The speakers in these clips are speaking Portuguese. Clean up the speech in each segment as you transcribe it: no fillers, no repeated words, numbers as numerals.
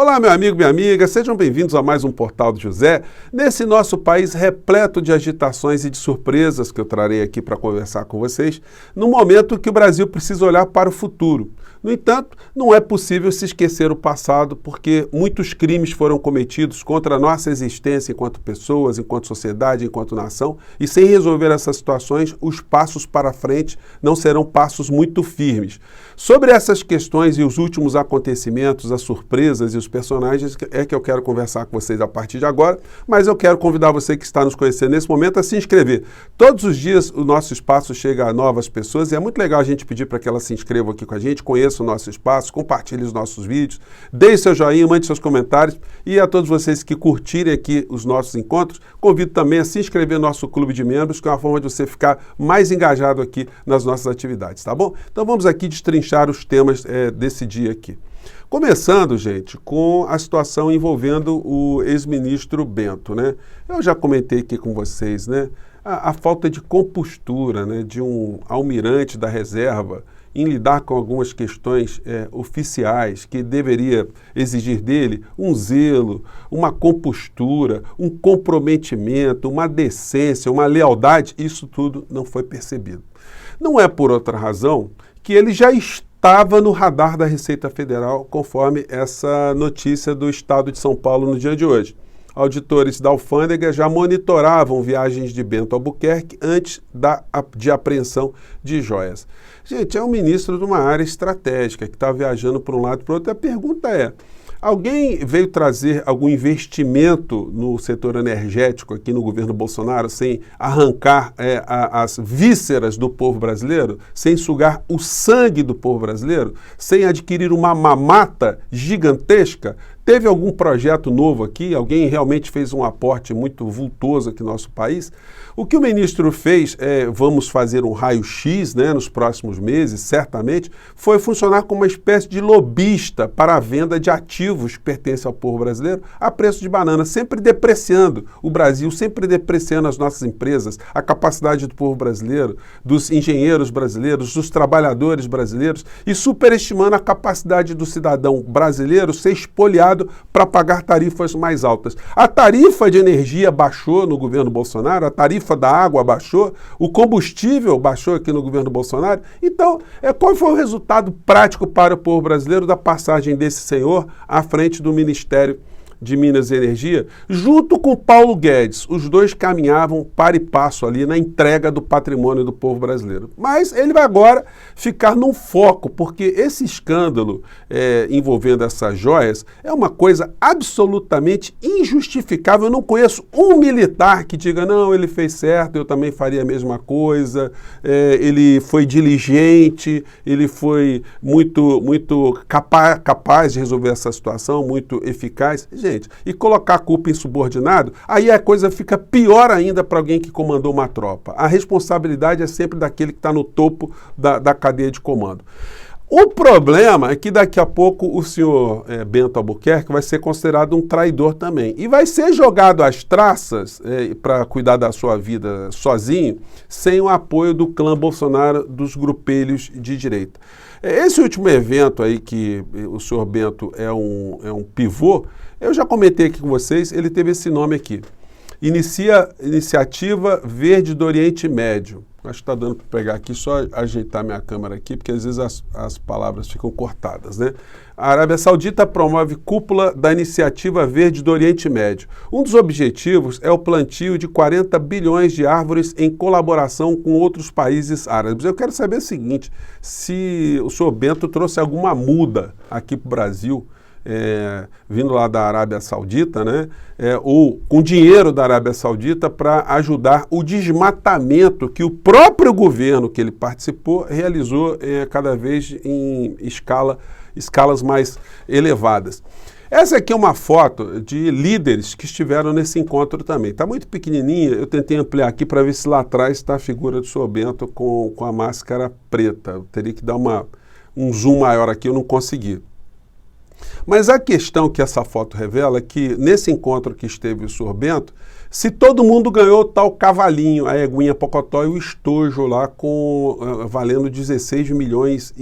Olá, meu amigo, minha amiga, sejam bem-vindos a mais um Portal do José. Nesse nosso país repleto de agitações e de surpresas que eu trarei aqui para conversar com vocês, no momento que o Brasil precisa olhar para o futuro. No entanto, não é possível se esquecer o passado, porque muitos crimes foram cometidos contra a nossa existência enquanto pessoas, enquanto sociedade, enquanto nação, e sem resolver essas situações, os passos para frente não serão passos muito firmes. Sobre essas questões e os últimos acontecimentos, as surpresas e os personagens é que eu quero conversar com vocês a partir de agora, mas eu quero convidar você que está nos conhecendo nesse momento a se inscrever. Todos os dias o nosso espaço chega a novas pessoas e é muito legal a gente pedir para que elas se inscrevam aqui com a gente, conheçam o nosso espaço, compartilhe os nossos vídeos, deixe seu joinha, mande seus comentários e a todos vocês que curtirem aqui os nossos encontros, convido também a se inscrever no nosso clube de membros, que é uma forma de você ficar mais engajado aqui nas nossas atividades, tá bom? Então vamos aqui destrinchar os temas desse dia aqui. Começando, gente, com a situação envolvendo o ex-ministro Bento, né? Eu já comentei aqui com vocês, né? A falta de compostura, né, de um almirante da reserva em lidar com algumas questões oficiais que deveria exigir dele um zelo, uma compostura, um comprometimento, uma decência, uma lealdade, isso tudo não foi percebido. Não é por outra razão que ele já estava no radar da Receita Federal, conforme essa notícia do Estado de São Paulo no dia de hoje. Auditores da alfândega já monitoravam viagens de Bento Albuquerque antes de apreensão de joias. Gente, é um ministro de uma área estratégica que está viajando para um lado e para o outro. A pergunta é, alguém veio trazer algum investimento no setor energético aqui no governo Bolsonaro sem arrancar as vísceras do povo brasileiro, sem sugar o sangue do povo brasileiro, sem adquirir uma mamata gigantesca? Teve algum projeto novo aqui? Alguém realmente fez um aporte muito vultoso aqui no nosso país? O que o ministro fez, vamos fazer um raio-x, né, nos próximos meses, certamente, foi funcionar como uma espécie de lobista para a venda de ativos que pertencem ao povo brasileiro a preço de banana, sempre depreciando o Brasil, sempre depreciando as nossas empresas, a capacidade do povo brasileiro, dos engenheiros brasileiros, dos trabalhadores brasileiros e superestimando a capacidade do cidadão brasileiro ser espoliado para pagar tarifas mais altas. A tarifa de energia baixou no governo Bolsonaro, a tarifa da água baixou, o combustível baixou aqui no governo Bolsonaro. Então, qual foi o resultado prático para o povo brasileiro da passagem desse senhor à frente do Ministério de Minas e Energia, junto com Paulo Guedes? Os dois caminhavam par e passo ali na entrega do patrimônio do povo brasileiro. Mas ele vai agora ficar num foco, porque esse escândalo envolvendo essas joias é uma coisa absolutamente injustificável. Eu não conheço um militar que diga, não, ele fez certo, eu também faria a mesma coisa, ele foi diligente, ele foi muito capaz de resolver essa situação, muito eficaz. Gente, e colocar a culpa em subordinado, aí a coisa fica pior ainda para alguém que comandou uma tropa. A responsabilidade é sempre daquele que está no topo da cadeia de comando. O problema é que daqui a pouco o senhor Bento Albuquerque vai ser considerado um traidor também. E vai ser jogado às traças para cuidar da sua vida sozinho, sem o apoio do clã Bolsonaro, dos grupelhos de direita. Esse último evento aí que o senhor Bento é um pivô, eu já comentei aqui com vocês, ele teve esse nome aqui. Iniciativa Verde do Oriente Médio. Acho que está dando para pegar aqui, só ajeitar minha câmera aqui, porque às vezes as palavras ficam cortadas, né? A Arábia Saudita promove cúpula da Iniciativa Verde do Oriente Médio. Um dos objetivos é o plantio de 40 bilhões de árvores em colaboração com outros países árabes. Eu quero saber o seguinte, se o senhor Bento trouxe alguma muda aqui para o Brasil, vindo lá da Arábia Saudita, né, ou com dinheiro da Arábia Saudita para ajudar o desmatamento que o próprio governo que ele participou realizou cada vez em escalas mais elevadas. Essa aqui é uma foto de líderes que estiveram nesse encontro também. Está muito pequenininha, eu tentei ampliar aqui para ver se lá atrás está a figura do senhor Bento com a máscara preta. Eu teria que dar um zoom maior aqui, eu não consegui. Mas a questão que essa foto revela é que nesse encontro que esteve o senhor Bento, se todo mundo ganhou tal cavalinho, a eguinha Pocotó e o estojo lá valendo 16,5 milhões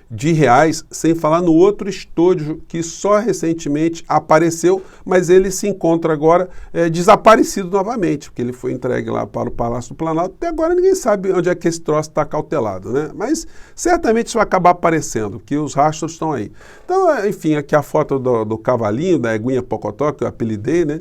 de reais, sem falar no outro estojo que só recentemente apareceu, mas ele se encontra agora desaparecido novamente, porque ele foi entregue lá para o Palácio do Planalto. Até agora ninguém sabe onde é que esse troço está cautelado, né? Mas certamente isso vai acabar aparecendo, porque os rastros estão aí. Então, enfim, aqui a foto do cavalinho, da Eguinha Pocotó, que eu apelidei, né?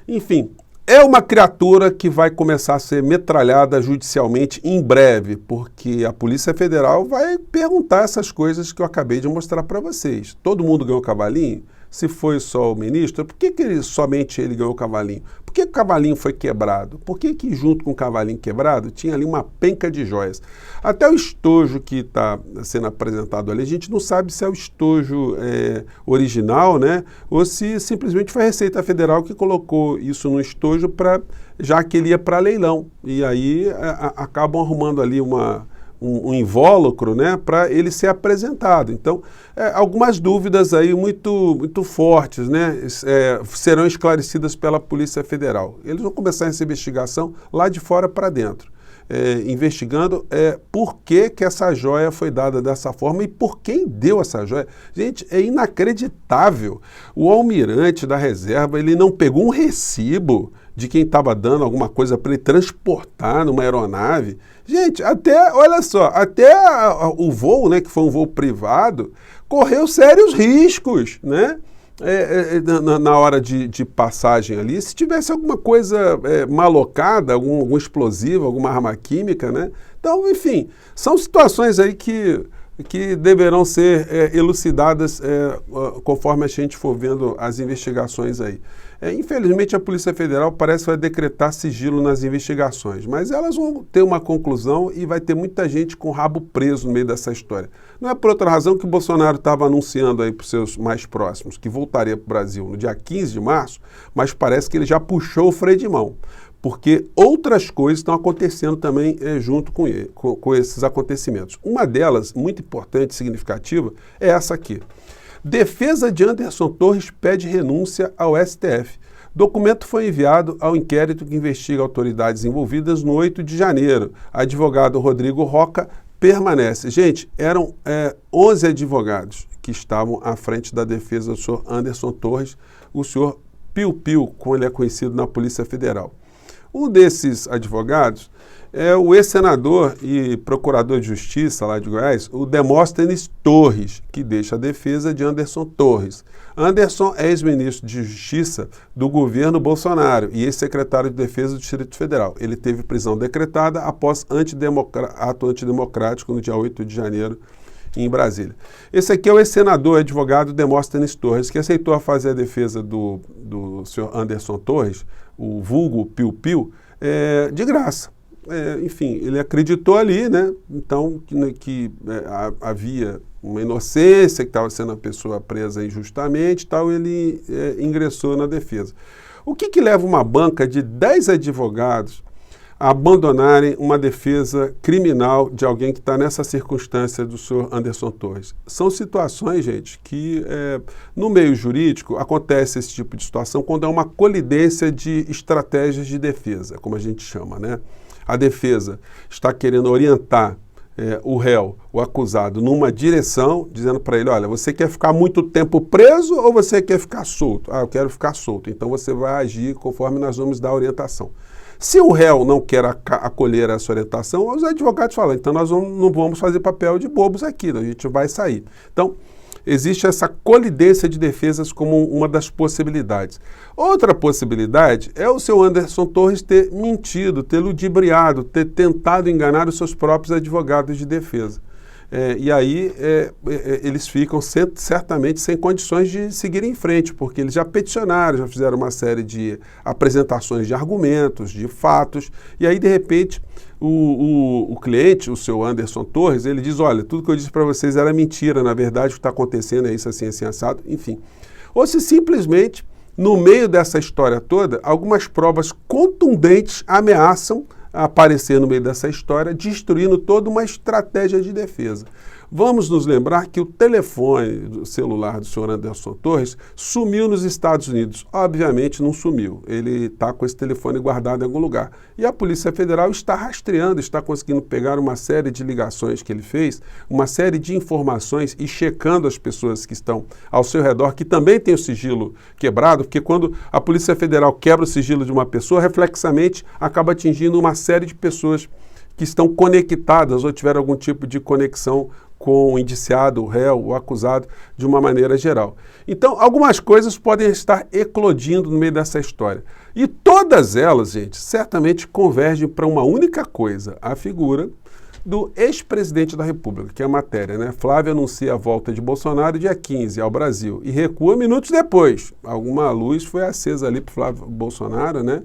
Enfim, é uma criatura que vai começar a ser metralhada judicialmente em breve, porque a Polícia Federal vai perguntar essas coisas que eu acabei de mostrar para vocês. Todo mundo ganhou cavalinho? Se foi só o ministro, por que somente ele ganhou cavalinho? Por que o cavalinho foi quebrado? Por que junto com o cavalinho quebrado tinha ali uma penca de joias? Até o estojo que está sendo apresentado ali, a gente não sabe se é o estojo original, né? Ou se simplesmente foi a Receita Federal que colocou isso no estojo já que ele ia para leilão. E aí acabam arrumando ali um invólucro, né, para ele ser apresentado. Então, algumas dúvidas aí muito fortes, né, serão esclarecidas pela Polícia Federal. Eles vão começar essa investigação lá de fora para dentro, investigando por que essa joia foi dada dessa forma e por quem deu essa joia. Gente, é inacreditável. O almirante da reserva, ele não pegou um recibo de quem estava dando alguma coisa para ele transportar numa aeronave. Gente, olha só, até o voo, né, que foi um voo privado, correu sérios riscos, né? Na hora de passagem ali, se tivesse alguma coisa malocada, algum explosivo, alguma arma química, né? Então, enfim, são situações aí que deverão ser elucidadas conforme a gente for vendo as investigações aí. Infelizmente, a Polícia Federal parece que vai decretar sigilo nas investigações, mas elas vão ter uma conclusão e vai ter muita gente com o rabo preso no meio dessa história. Não é por outra razão que o Bolsonaro estava anunciando aí para os seus mais próximos que voltaria para o Brasil no dia 15 de março, mas parece que ele já puxou o freio de mão, porque outras coisas estão acontecendo também junto com esses acontecimentos. Uma delas, muito importante e significativa, é essa aqui. Defesa de Anderson Torres pede renúncia ao STF. Documento foi enviado ao inquérito que investiga autoridades envolvidas no 8 de janeiro. Advogado Rodrigo Roca permanece. Gente, eram 11 advogados que estavam à frente da defesa do senhor Anderson Torres, o senhor Piu Piu, como ele é conhecido na Polícia Federal. Um desses advogados é o ex-senador e procurador de justiça lá de Goiás, o Demóstenes Torres, que deixa a defesa de Anderson Torres. Anderson é ex-ministro de Justiça do governo Bolsonaro e ex-secretário de Defesa do Distrito Federal. Ele teve prisão decretada após ato antidemocrático no dia 8 de janeiro em Brasília. Esse aqui é o ex-senador e advogado Demóstenes Torres, que aceitou fazer a defesa do senhor Anderson Torres, o vulgo Piu Piu, de graça. Enfim, ele acreditou ali, né? Então, que havia uma inocência, que estava sendo a pessoa presa injustamente, tal, ele ingressou na defesa. O que leva uma banca de 10 advogados a abandonarem uma defesa criminal de alguém que está nessa circunstância do senhor Anderson Torres? São situações, gente, que no meio jurídico acontece esse tipo de situação quando há uma colidência de estratégias de defesa, como a gente chama, né? A defesa está querendo orientar o réu, o acusado, numa direção, dizendo para ele, olha, você quer ficar muito tempo preso ou você quer ficar solto? Ah, eu quero ficar solto, então você vai agir conforme nós vamos dar a orientação. Se o réu não quer acolher essa orientação, os advogados falam, então nós não vamos fazer papel de bobos aqui, a gente vai sair. Então, existe essa colidência de defesas como uma das possibilidades. Outra possibilidade é o seu Anderson Torres ter mentido, ter ludibriado, ter tentado enganar os seus próprios advogados de defesa. E aí eles ficam certamente sem condições de seguir em frente, porque eles já peticionaram, já fizeram uma série de apresentações de argumentos, de fatos, e aí de repente o cliente, o seu Anderson Torres, ele diz, olha, tudo que eu disse para vocês era mentira, na verdade o que está acontecendo é isso assim, assim, assado, enfim. Ou se simplesmente, no meio dessa história toda, algumas provas contundentes ameaçam aparecer no meio dessa história, destruindo toda uma estratégia de defesa. Vamos nos lembrar que o telefone celular do senhor Anderson Torres sumiu nos Estados Unidos. Obviamente não sumiu, ele está com esse telefone guardado em algum lugar. E a Polícia Federal está rastreando, está conseguindo pegar uma série de ligações que ele fez, uma série de informações e checando as pessoas que estão ao seu redor, que também tem o sigilo quebrado, porque quando a Polícia Federal quebra o sigilo de uma pessoa, reflexamente acaba atingindo uma série de pessoas que estão conectadas ou tiveram algum tipo de conexão com o indiciado, o réu, o acusado, de uma maneira geral. Então, algumas coisas podem estar eclodindo no meio dessa história. E todas elas, gente, certamente convergem para uma única coisa, a figura do ex-presidente da República, que é a matéria, né? Flávio anuncia a volta de Bolsonaro dia 15 ao Brasil e recua minutos depois. Alguma luz foi acesa ali para Flávio Bolsonaro, né?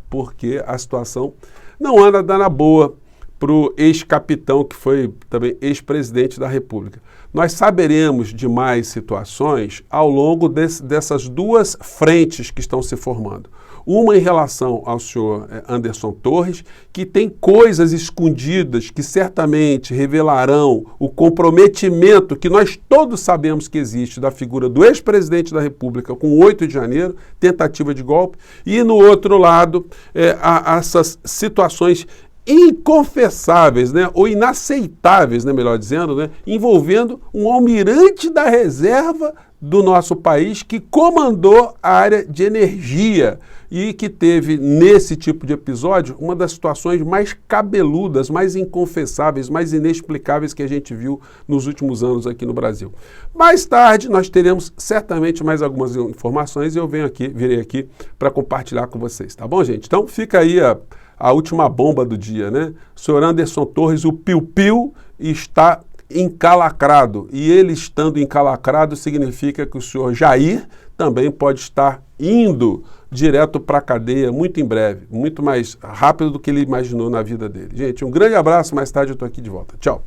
Porque a situação não anda na boa para o ex-capitão, que foi também ex-presidente da República. Nós saberemos de mais situações ao longo dessas duas frentes que estão se formando. Uma em relação ao senhor Anderson Torres, que tem coisas escondidas que certamente revelarão o comprometimento que nós todos sabemos que existe da figura do ex-presidente da República com 8 de janeiro, tentativa de golpe, e no outro lado, essas situações inconfessáveis, né, ou inaceitáveis, né, melhor dizendo, né, envolvendo um almirante da reserva do nosso país que comandou a área de energia e que teve, nesse tipo de episódio, uma das situações mais cabeludas, mais inconfessáveis, mais inexplicáveis que a gente viu nos últimos anos aqui no Brasil. Mais tarde, nós teremos certamente mais algumas informações e eu virei aqui para compartilhar com vocês, tá bom, gente? Então, fica aí a última bomba do dia, né? O senhor Anderson Torres, o piu-piu, está encalacrado. E ele estando encalacrado significa que o senhor Jair também pode estar indo direto para a cadeia muito em breve, muito mais rápido do que ele imaginou na vida dele. Gente, um grande abraço, mais tarde eu estou aqui de volta. Tchau.